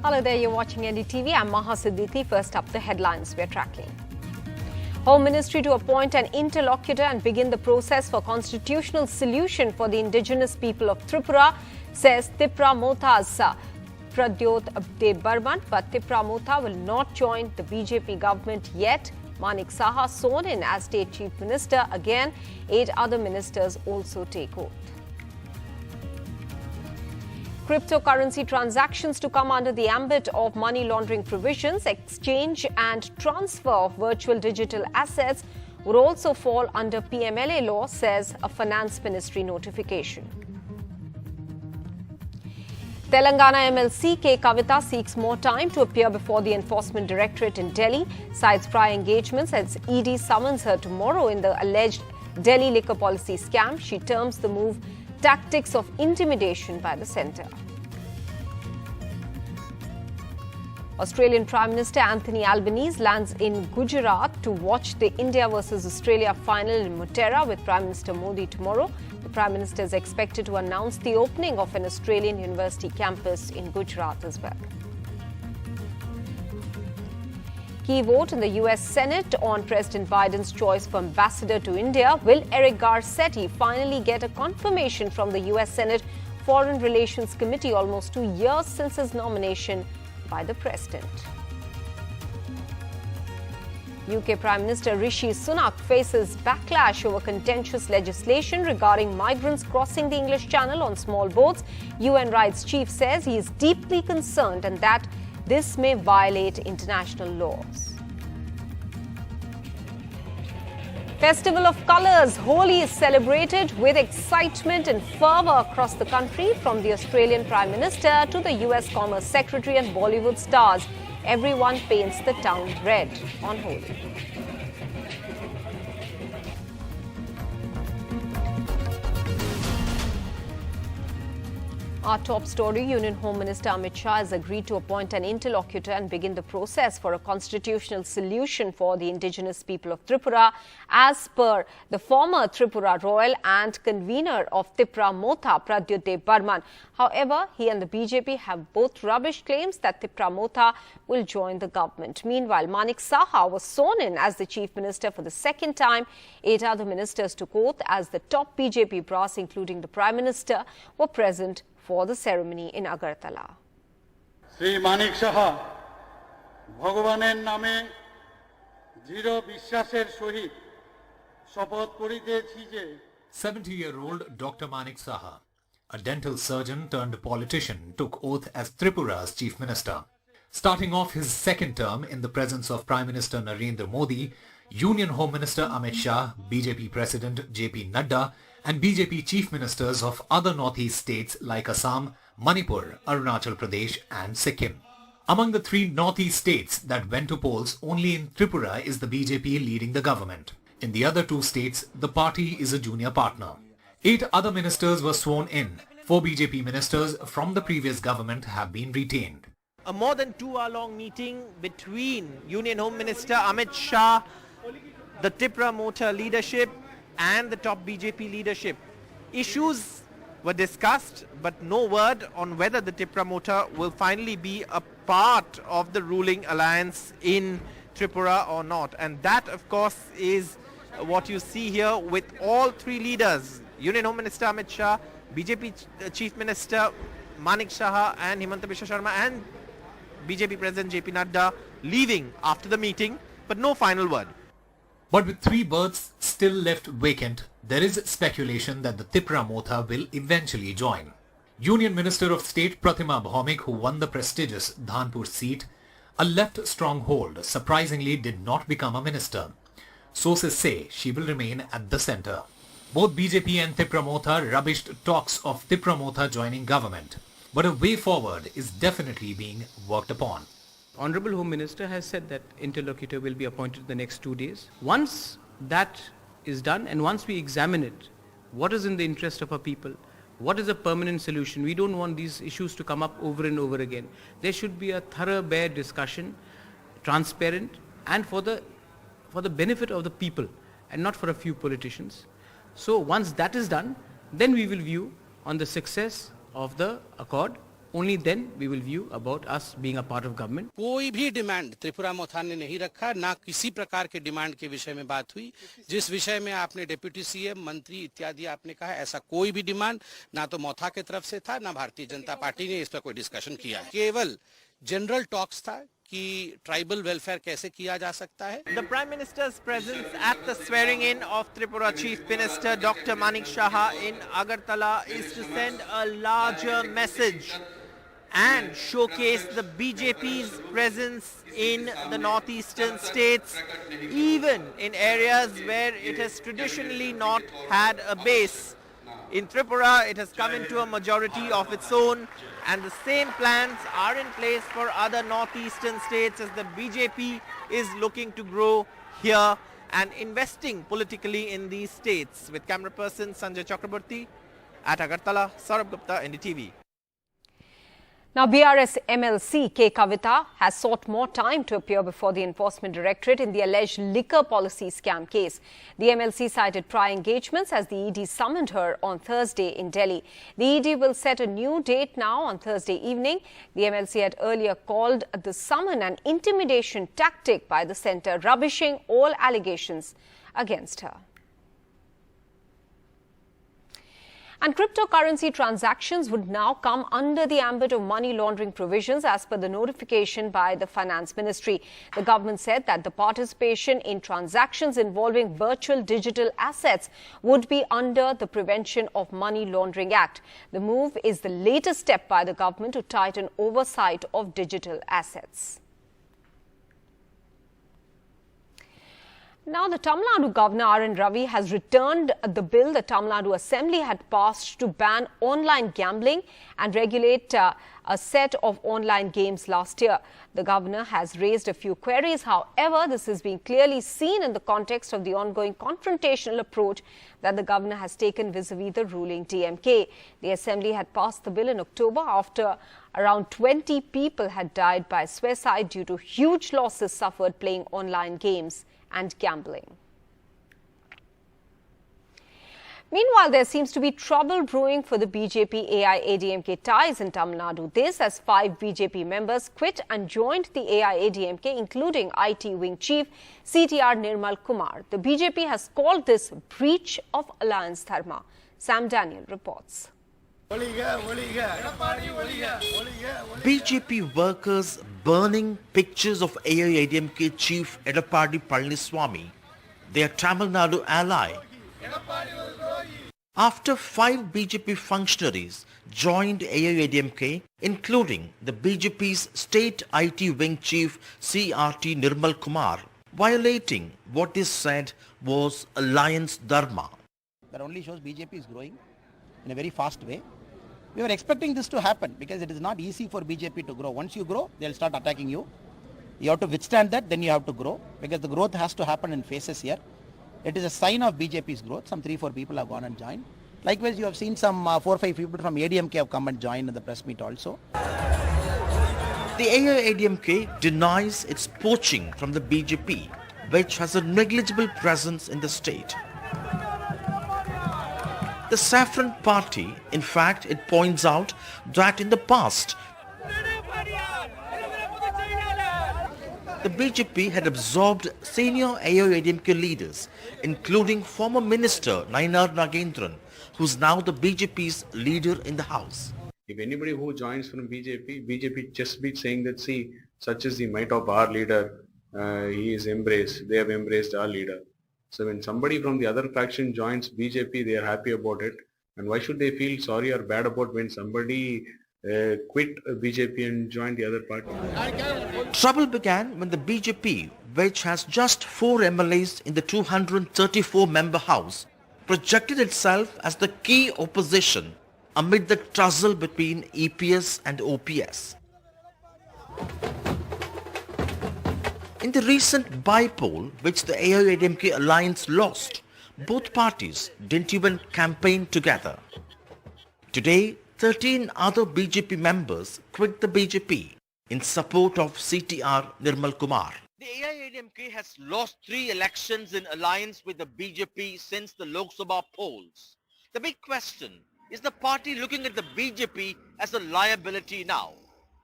Hello there, you're watching NDTV. I'm Maha Siddiqui. First up, the headlines we're tracking. Home Ministry to appoint an interlocutor and begin the process for constitutional solution for the indigenous people of Tripura, says Tripura Motha's Pradyot Barman. But Tripura Motha will not join the BJP government yet. Manik Saha sworn in as State Chief Minister. Again, 8 other ministers also take oath. Cryptocurrency transactions to come under the ambit of money laundering provisions, exchange and transfer of virtual digital assets would also fall under PMLA law, says a Finance Ministry notification. Telangana MLC K. Kavita seeks more time to appear before the Enforcement Directorate in Delhi, cites prior engagements as ED summons her tomorrow in the alleged Delhi liquor policy scam. She terms the move tactics of intimidation by the centre. Australian Prime Minister Anthony Albanese lands in Gujarat to watch the India versus Australia final in Motera with Prime Minister Modi tomorrow. The Prime Minister is expected to announce the opening of an Australian university campus in Gujarat as well. Key vote in the US Senate on President Biden's choice for ambassador to India. Will Eric Garcetti finally get a confirmation from the US Senate Foreign Relations Committee almost 2 years since his nomination by the President? UK Prime Minister Rishi Sunak faces backlash over contentious legislation regarding migrants crossing the English Channel on small boats. UN rights chief says he is deeply concerned and that this may violate international laws. Festival of Colours, Holi is celebrated with excitement and fervour across the country, from the Australian Prime Minister to the US Commerce Secretary and Bollywood stars. Everyone paints the town red on Holi. Our top story, Union Home Minister Amit Shah has agreed to appoint an interlocutor and begin the process for a constitutional solution for the indigenous people of Tripura, as per the former Tripura Royal and convener of Tripura Motha, Pradyot Barman. However, he and the BJP have both rubbished claims that Tripura Motha will join the government. Meanwhile, Manik Saha was sworn in as the Chief Minister for the second time. 8 other ministers took oath as the top BJP brass, including the Prime Minister, were present for the ceremony in Agartala. Sri Manik Saha, Bhagwaner name, zero বিশ্বাসের সহিত শপথ করিতেছি যে 70-year-old Dr. Manik Saha, a dental surgeon turned politician, took oath as Tripura's Chief Minister. Starting off his second term in the presence of Prime Minister Narendra Modi, Union Home Minister Amit Shah, BJP President JP Nada, and BJP Chief Ministers of other Northeast states like Assam, Manipur, Arunachal Pradesh and Sikkim. Among the 3 Northeast states that went to polls, only in Tripura is the BJP leading the government. In the other 2 states, the party is a junior partner. 8 other ministers were sworn in. 4 BJP ministers from the previous government have been retained. A more than 2-hour-long meeting between Union Home Minister Amit Shah, the Tripura Motha leadership and the top BJP leadership. Issues were discussed, but no word on whether the Tripura Motha will finally be a part of the ruling alliance in Tripura or not. And that, of course, is what you see here with all 3 leaders, Union Home Minister Amit Shah, BJP Chief Minister Manik Saha and Himanta Biswa Sharma, and BJP President JP Nada leaving after the meeting, but no final word. But with 3 berths still left vacant, there is speculation that the Tripura Motha will eventually join. Union Minister of State Pratima Bhaumik, who won the prestigious Dhanpur seat, a left stronghold, surprisingly did not become a minister. Sources say she will remain at the centre. Both BJP and Tripura Motha rubbished talks of Tripura Motha joining government, but a way forward is definitely being worked upon. Honorable Home Minister has said that interlocutor will be appointed the next 2 days. Once that is done and once we examine it, what is in the interest of our people, what is a permanent solution, we don't want these issues to come up over and over again. There should be a thorough, bare discussion, transparent and for the benefit of the people and not for a few politicians. So once that is done, then we will view on the success of the accord only then we will view about us being a part of government. कोई भी demand Tripura मोथा ने नहीं रखा, ना किसी प्रकार के demand के विषय में बात हुई। जिस विषय में आपने डिप्टी सीएम, मंत्री इत्यादि आपने कहा, ऐसा कोई भी डिमांड ना तो मोथा की तरफ से था, ना भारतीय जनता पार्टी ने इस पर कोई डिस्कशन किया। केवल जनरल टॉक्स था कि ट्राइबल वेलफेयर कैसे किया जा सकता है। The Prime Minister's presence at the swearing in of Tripura Chief Minister Dr. Manik Saha in Agartala is to send a larger message and showcase the BJP's presence in the northeastern states, even in areas where it has traditionally not had a base. In Tripura, it has come into a majority of its own, and the same plans are in place for other northeastern states as the BJP is looking to grow here and investing politically in these states. With camera person Sanjay Chakraborty at Agartala, Saurabh Gupta, NDTV. Now, BRS MLC K. Kavita has sought more time to appear before the Enforcement Directorate in the alleged liquor policy scam case. The MLC cited prior engagements as the ED summoned her on Thursday in Delhi. The ED will set a new date now on Thursday evening. The MLC had earlier called the summon an intimidation tactic by the centre, rubbishing all allegations against her. And cryptocurrency transactions would now come under the ambit of money laundering provisions as per the notification by the Finance Ministry. The government said that the participation in transactions involving virtual digital assets would be under the Prevention of Money Laundering Act. The move is the latest step by the government to tighten oversight of digital assets. Now, the Tamil Nadu Governor R.N. Ravi has returned the bill the Tamil Nadu Assembly had passed to ban online gambling and regulate a set of online games last year. The Governor has raised a few queries. However, this is being clearly seen in the context of the ongoing confrontational approach that the Governor has taken vis-a-vis the ruling DMK. The Assembly had passed the bill in October after around 20 people had died by suicide due to huge losses suffered playing online games and gambling. Meanwhile, there seems to be trouble brewing for the BJP-AIADMK ties in Tamil Nadu. This as 5 BJP members quit and joined the AIADMK, including IT Wing Chief CTR Nirmal Kumar. The BJP has called this breach of alliance dharma. Sam Daniel reports. BJP workers burning pictures of AIADMK Chief Edappadi Palaniswamy, their Tamil Nadu ally. After 5 BJP functionaries joined AIADMK, including the BJP's State IT Wing Chief CRT Nirmal Kumar, violating what is said was alliance dharma. That only shows BJP is growing in a very fast way. We were expecting this to happen because it is not easy for BJP to grow. Once you grow, they'll start attacking you. You have to withstand that, then you have to grow because the growth has to happen in phases here. It is a sign of BJP's growth. Some 3-4 people have gone and joined. Likewise, you have seen some 4-5 people from ADMK have come and joined in the press meet also. The AIADMK denies its poaching from the BJP, which has a negligible presence in the state. The Saffron Party, in fact, it points out that in the past, the BJP had absorbed senior AIADMK leaders, including former Minister Nayanar Nagendran, who is now the BJP's leader in the House. If anybody who joins from BJP just be saying that, see, such is the might of our leader, he is embraced, they have embraced our leader. So when somebody from the other faction joins BJP, they are happy about it. And why should they feel sorry or bad about when somebody quit BJP and joined the other party? Trouble began when the BJP, which has just 4 MLAs in the 234-member House, projected itself as the key opposition amid the tussle between EPS and OPS. In the recent by-poll, which the AIADMK alliance lost, both parties didn't even campaign together. Today, 13 other BJP members quit the BJP in support of CTR Nirmal Kumar. The AIADMK has lost 3 elections in alliance with the BJP since the Lok Sabha polls. The big question, is the party looking at the BJP as a liability now.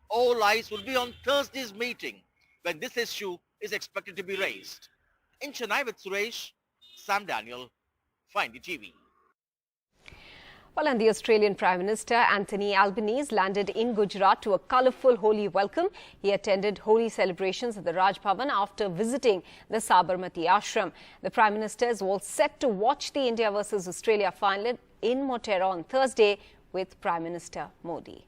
All eyes will be on Thursday's meeting when this issue is expected to be raised. In Chennai with Suresh, Sam Daniel, for NDTV. Well, and the Australian Prime Minister Anthony Albanese landed in Gujarat to a colourful Holi welcome. He attended Holi celebrations at the Raj Bhavan after visiting the Sabarmati Ashram. The Prime Minister is all set to watch the India versus Australia final in Motera on Thursday with Prime Minister Modi.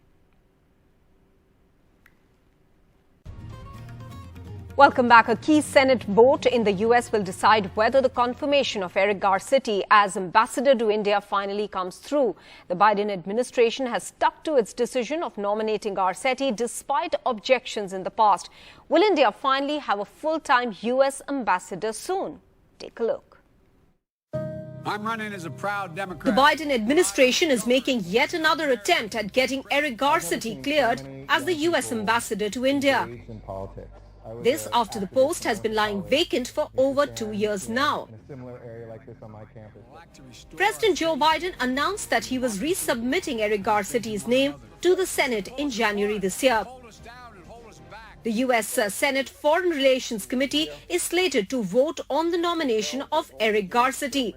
Welcome back. A key Senate vote in the US will decide whether the confirmation of Eric Garcetti as ambassador to India finally comes through. The Biden administration has stuck to its decision of nominating Garcetti despite objections in the past. Will India finally have a full-time US ambassador soon? Take a look. I'm running as a proud Democrat. The Biden administration is making yet another attempt at getting Eric Garcetti cleared as the US ambassador to India. This after the post has been lying vacant for over 2 years now. President Joe Biden announced that he was resubmitting Eric Garcetti's name to the Senate in January this year. The US Senate Foreign Relations Committee is slated to vote on the nomination of Eric Garcetti.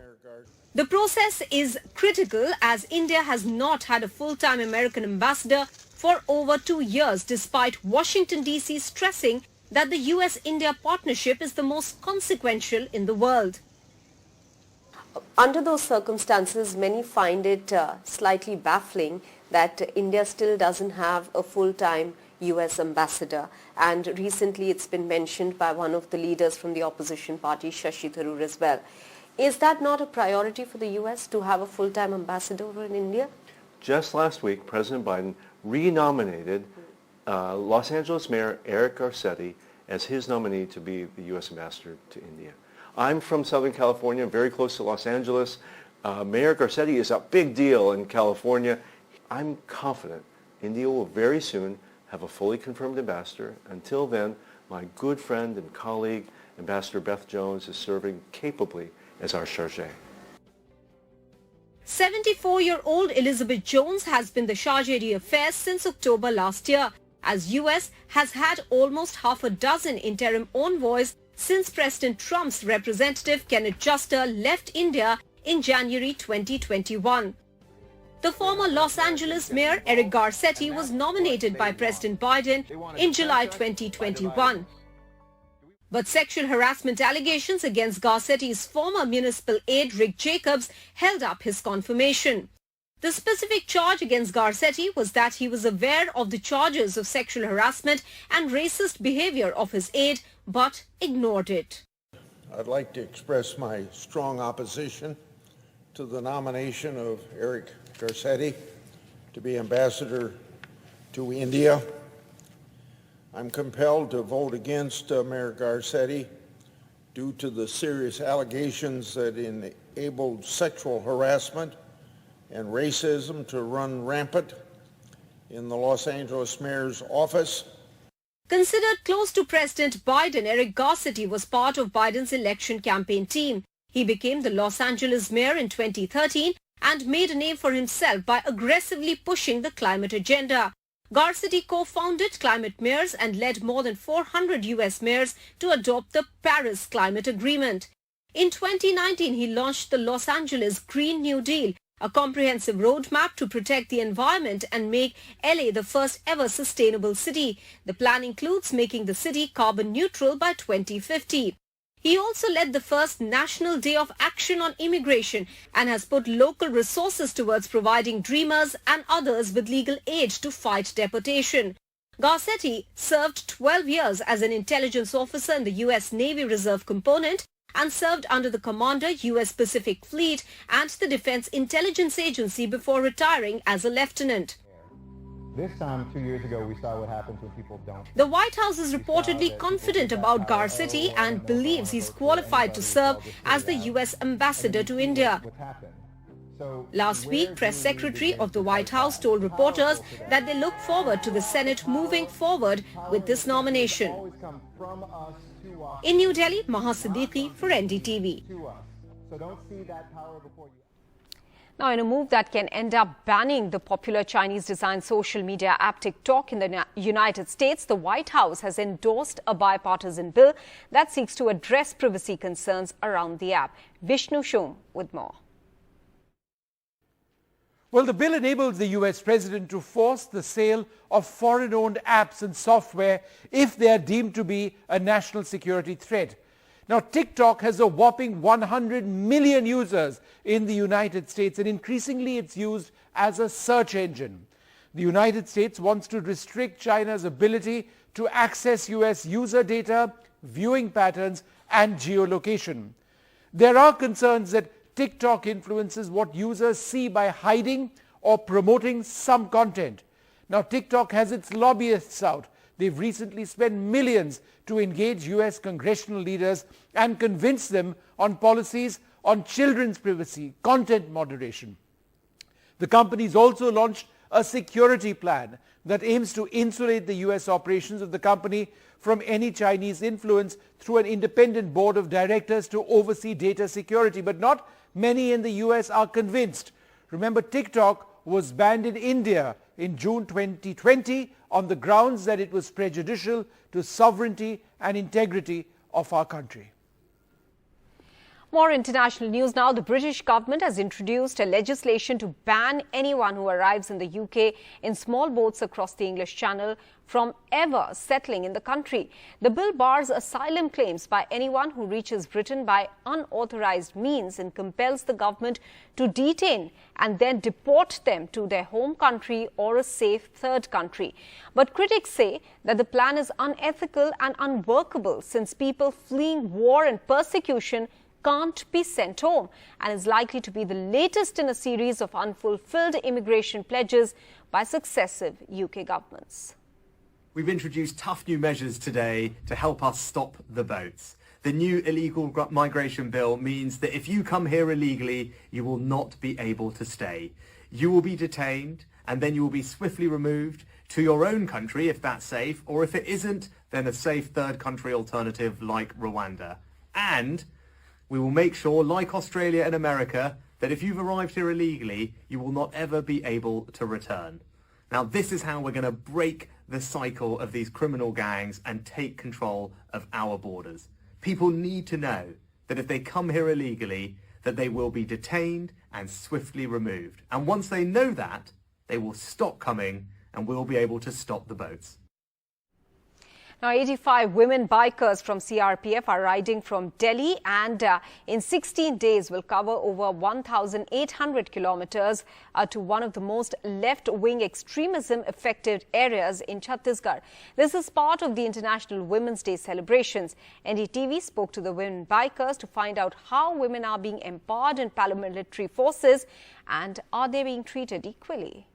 The process is critical as India has not had a full-time American ambassador for over 2 years, despite Washington DC stressing that the US-India partnership is the most consequential in the world. Under those circumstances, many find it slightly baffling that India still doesn't have a full-time US ambassador. And recently it's been mentioned by one of the leaders from the opposition party, Shashi Tharoor, as well. Is that not a priority for the US to have a full-time ambassador over in India? Just last week, President Biden renominated Los Angeles Mayor Eric Garcetti as his nominee to be the U.S. ambassador to India. I'm from Southern California, very close to Los Angeles. Mayor Garcetti is a big deal in California. I'm confident India will very soon have a fully confirmed ambassador. Until then, my good friend and colleague, Ambassador Beth Jones, is serving capably as our chargé. 74-year-old Elizabeth Jones has been the chargé d'affaires since October last year, as US has had almost half a dozen interim envoys since President Trump's representative Kenneth Juster left India in January 2021. The former Los Angeles mayor Eric Garcetti was nominated by President Biden in July 2021. But sexual harassment allegations against Garcetti's former municipal aide Rick Jacobs held up his confirmation. The specific charge against Garcetti was that he was aware of the charges of sexual harassment and racist behavior of his aide, but ignored it. I'd like to express my strong opposition to the nomination of Eric Garcetti to be ambassador to India. I'm compelled to vote against Mayor Garcetti due to the serious allegations that enabled sexual harassment and racism to run rampant in the Los Angeles mayor's office. Considered close to President Biden, Eric Garcetti was part of Biden's election campaign team. He became the Los Angeles mayor in 2013 and made a name for himself by aggressively pushing the climate agenda. Garcetti co-founded Climate Mayors and led more than 400 US mayors to adopt the Paris Climate Agreement. In 2019, he launched the Los Angeles Green New Deal, a comprehensive roadmap to protect the environment and make LA the first ever sustainable city. The plan includes making the city carbon neutral by 2050. He also led the first National Day of Action on Immigration and has put local resources towards providing dreamers and others with legal aid to fight deportation. Garcetti served 12 years as an intelligence officer in the U.S. Navy Reserve Component and served under the Commander, U.S. Pacific Fleet and the Defense Intelligence Agency before retiring as a lieutenant. This time, 2 years ago, we saw what happens when people don't. The White House is reportedly confident about Garcetti and believes he's qualified to serve as the U.S. ambassador to India. Last week, Press Secretary of the White House told reporters that they look forward to the Senate moving forward with this nomination. In New Delhi, Maha Siddiqui for NDTV. Now, in a move that can end up banning the popular Chinese-designed social media app TikTok in the United States, the White House has endorsed a bipartisan bill that seeks to address privacy concerns around the app. Vishnu Shom with more. Well, the bill enables the US president to force the sale of foreign-owned apps and software if they are deemed to be a national security threat. Now, TikTok has a whopping 100 million users in the United States, and increasingly it's used as a search engine. The United States wants to restrict China's ability to access US user data, viewing patterns, and geolocation. There are concerns that TikTok influences what users see by hiding or promoting some content. Now, TikTok has its lobbyists out. They've recently spent millions to engage US congressional leaders and convince them on policies on children's privacy, content moderation. The company's also launched a security plan that aims to insulate the US operations of the company from any Chinese influence through an independent board of directors to oversee data security. But not many in the US are convinced. Remember, TikTok was banned in India in June 2020 on the grounds that it was prejudicial to sovereignty and integrity of our country. More international news now. The British government has introduced a legislation to ban anyone who arrives in the UK in small boats across the English Channel from ever settling in the country. The bill bars asylum claims by anyone who reaches Britain by unauthorized means and compels the government to detain and then deport them to their home country or a safe third country. But critics say that the plan is unethical and unworkable, since people fleeing war and persecution can't be sent home, and is likely to be the latest in a series of unfulfilled immigration pledges by successive UK governments. We've introduced tough new measures today to help us stop the boats. The new illegal migration bill means that if you come here illegally, you will not be able to stay. You will be detained, and then you will be swiftly removed to your own country if that's safe, or if it isn't, then a safe third country alternative like Rwanda. And we will make sure, like Australia and America, that if you've arrived here illegally, you will not ever be able to return. Now, this is how we're going to break the cycle of these criminal gangs and take control of our borders. People need to know that if they come here illegally, that they will be detained and swiftly removed. And once they know that, they will stop coming and we'll be able to stop the boats. Now, 85 women bikers from CRPF are riding from Delhi and in 16 days will cover over 1,800 kilometers to one of the most left-wing extremism-affected areas in Chhattisgarh. This is part of the International Women's Day celebrations. NDTV spoke to the women bikers to find out how women are being empowered in paramilitary forces and are they being treated equally.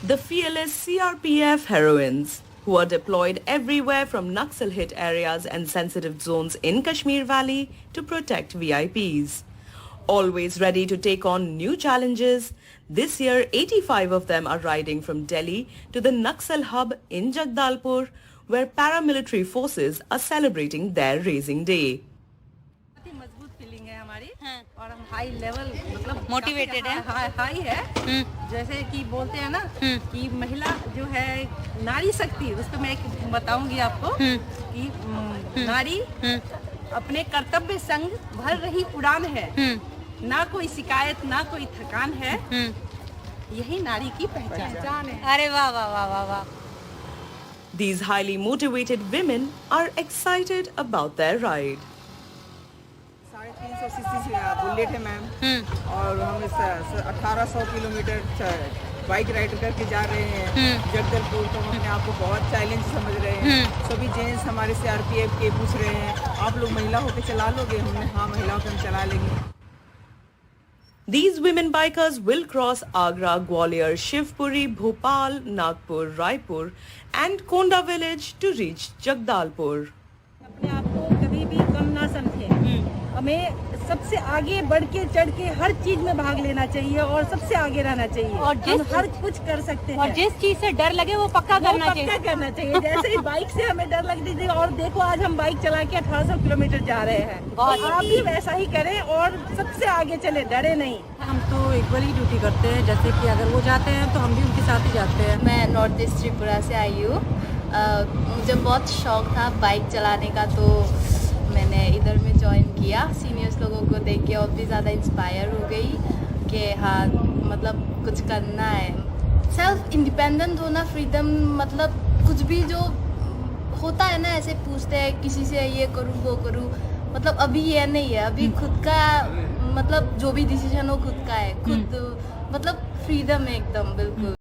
The fearless CRPF heroines, who are deployed everywhere from Naxal-hit areas and sensitive zones in Kashmir Valley to protect VIPs. Always ready to take on new challenges, this year 85 of them are riding from Delhi to the Naxal hub in Jagdalpur, where paramilitary forces are celebrating their Raising Day. और हम high level मतलब motivated है high है जैसे कि बोलते हैं ना कि महिला जो है नारी शक्ति उस पर मैं एक बताऊंगी आपको कि नारी अपने कर्तव्य संग भर रही उड़ान है ना कोई शिकायत ना कोई थकान है यही नारी की पहचान है अरे वाह वाह वाह वाह वाह These highly motivated women are excited about their ride. 350 CC bullet है मैम और हम इस 1800 किलोमीटर बाइक राइड करके जा रहे हैं जगदलपुर। तो हम अपने आप को बहुत चैलेंज समझ रहे हैं। सभी जेंट्स हमारे CRPF के पूछ रहे हैं आप लोग महिला होकर चला लोगे? हमने हाँ महिला होकर हम चला लेंगे। These women bikers will cross Agra, Gwalior, Shivpuri, Bhopal, Nagpur, Raipur and Konda village to reach Jagdalpur. अपने आप को कभी भी कम ना समझें। हमें सबसे आगे बढ़ के चढ़ के हर चीज में भाग लेना चाहिए और सबसे आगे रहना चाहिए और हम हर कुछ कर सकते हैं और जिस चीज से डर लगे वो पक्का करना चाहिए जैसे ही बाइक से हमें डर लगती थी और देखो आज हम बाइक चला के 1800 किलोमीटर जा रहे हैं आप भी वैसा ही करें और सबसे आगे चले, डरे नहीं। हम तो इक्वली ड्यूटी करते हैं, जैसे कि अगर वो जाते हैं तो हम भी उनके साथ ही जाते हैं। मैं नॉर्थ ईस्ट त्रिपुरा से आई हूँ। मुझे बहुत शौक था बाइक चलाने का, तो मैंने इधर में ज्वाइन किया। सीनियर्स लोगों को देख के और भी ज़्यादा इंस्पायर हो गई कि हाँ मतलब कुछ करना है। सेल्फ इंडिपेंडेंट होना, फ्रीडम, मतलब कुछ भी जो होता है ना ऐसे पूछते हैं किसी से ये करूँ वो करूँ, मतलब अभी ये नहीं है। अभी खुद का मतलब जो भी डिसीजन हो खुद का है, खुद मतलब फ्रीडम है एकदम बिल्कुल।